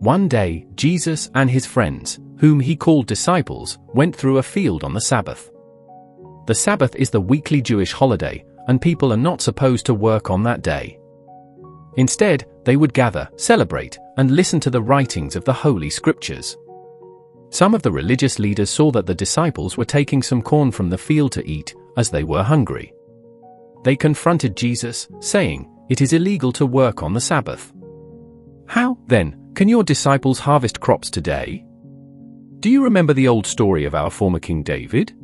One day, Jesus and his friends, whom he called disciples, went through a field on the Sabbath. The Sabbath is the weekly Jewish holiday, and people are not supposed to work on that day. Instead, they would gather, celebrate, and listen to the writings of the Holy Scriptures. Some of the religious leaders saw that the disciples were taking some corn from the field to eat, as they were hungry. They confronted Jesus, saying, "It is illegal to work on the Sabbath. How, then, can your disciples harvest crops today?" Do you remember the old story of our former King David?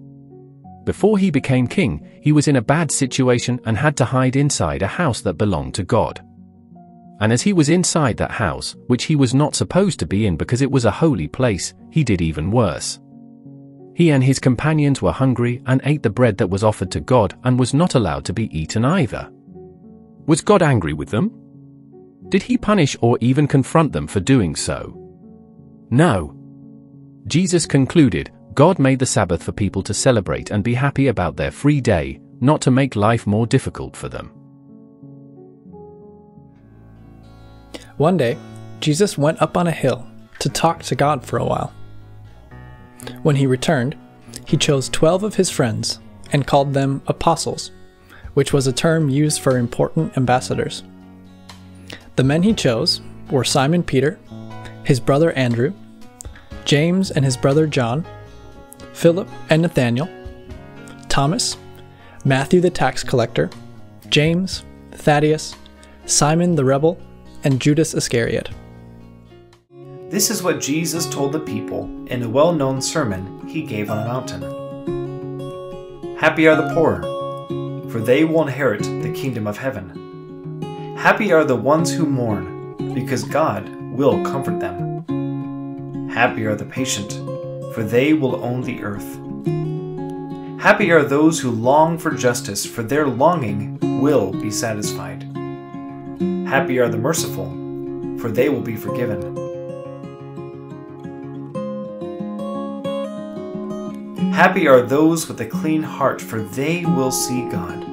Before he became king, he was in a bad situation and had to hide inside a house that belonged to God. And as he was inside that house, which he was not supposed to be in because it was a holy place, he did even worse. He and his companions were hungry and ate the bread that was offered to God and was not allowed to be eaten either. Was God angry with them? Did he punish or even confront them for doing so? No. Jesus concluded, God made the Sabbath for people to celebrate and be happy about their free day, not to make life more difficult for them. One day, Jesus went up on a hill to talk to God for a while. When he returned, he chose 12 of his friends and called them apostles, which was a term used for important ambassadors. The men he chose were Simon Peter, his brother Andrew, James and his brother John, Philip and Nathanael, Thomas, Matthew the tax collector, James, Thaddeus, Simon the rebel, and Judas Iscariot. This is what Jesus told the people in a well-known sermon he gave on a mountain. Happy are the poor, for they will inherit the kingdom of heaven. Happy are the ones who mourn, because God will comfort them. Happy are the patient, for they will own the earth. Happy are those who long for justice, for their longing will be satisfied. Happy are the merciful, for they will be forgiven. Happy are those with a clean heart, for they will see God.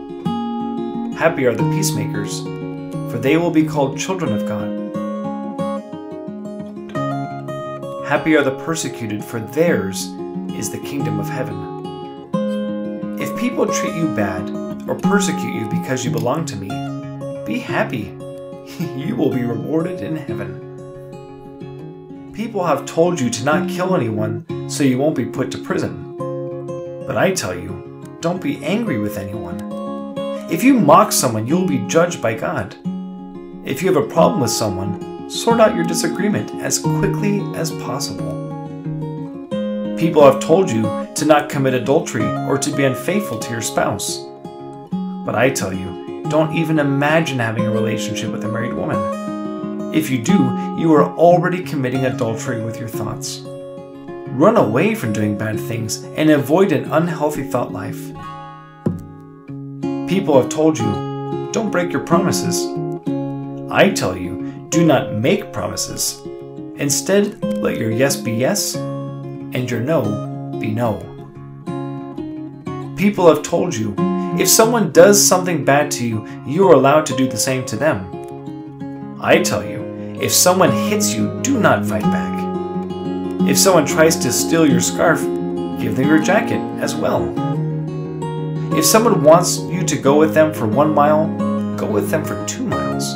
Happy are the peacemakers, for they will be called children of God. Happy are the persecuted, for theirs is the kingdom of heaven. If people treat you bad or persecute you because you belong to me, be happy. You will be rewarded in heaven. People have told you to not kill anyone so you won't be put to prison. But I tell you, don't be angry with anyone. If you mock someone, you'll be judged by God. If you have a problem with someone, sort out your disagreement as quickly as possible. People have told you to not commit adultery or to be unfaithful to your spouse. But I tell you, don't even imagine having a relationship with a married woman. If you do, you are already committing adultery with your thoughts. Run away from doing bad things and avoid an unhealthy thought life. People have told you, don't break your promises. I tell you, do not make promises. Instead, let your yes be yes and your no be no. People have told you, if someone does something bad to you, you are allowed to do the same to them. I tell you, if someone hits you, do not fight back. If someone tries to steal your scarf, give them your jacket as well. If someone wants you to go with them for 1 mile, go with them for 2 miles.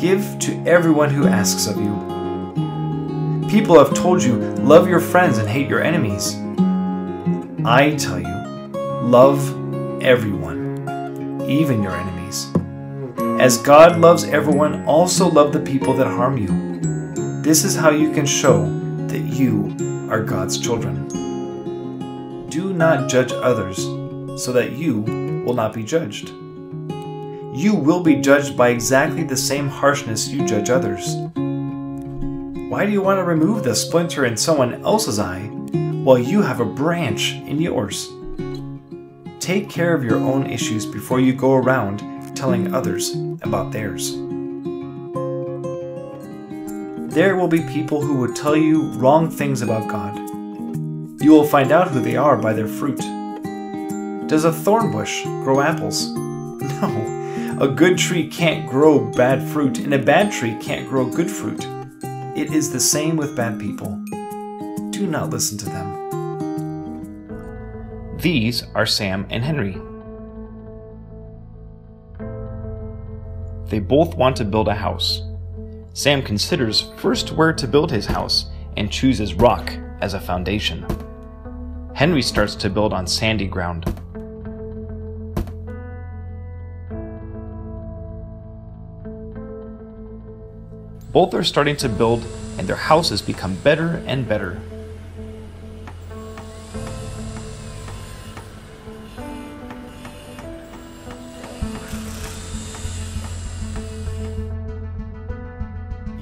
Give to everyone who asks of you. People have told you, love your friends and hate your enemies. I tell you, love everyone, even your enemies. As God loves everyone, also love the people that harm you. This is how you can show that you are God's children. Do not judge others, so that you will not be judged. You will be judged by exactly the same harshness you judge others. Why do you want to remove the splinter in someone else's eye while you have a branch in yours? Take care of your own issues before you go around telling others about theirs. There will be people who will tell you wrong things about God. You will find out who they are by their fruit. Does a thorn bush grow apples? No. A good tree can't grow bad fruit, and a bad tree can't grow good fruit. It is the same with bad people. Do not listen to them. These are Sam and Henry. They both want to build a house. Sam considers first where to build his house and chooses rock as a foundation. Henry starts to build on sandy ground. Both are starting to build, and their houses become better and better.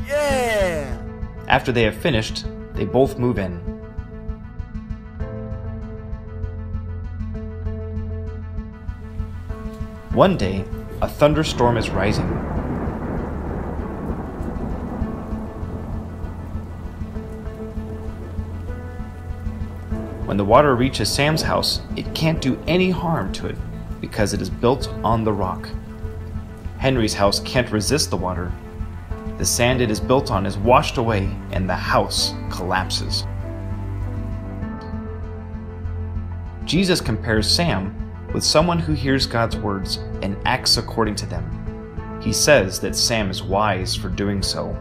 Yeah! After they have finished, they both move in. One day, a thunderstorm is rising. When the water reaches Sam's house, it can't do any harm to it because it is built on the rock. Henry's house can't resist the water. The sand it is built on is washed away and the house collapses. Jesus compares Sam with someone who hears God's words and acts according to them. He says that Sam is wise for doing so.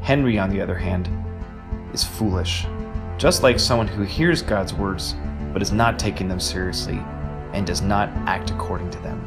Henry, on the other hand, is foolish, just like someone who hears God's words but is not taking them seriously and does not act according to them.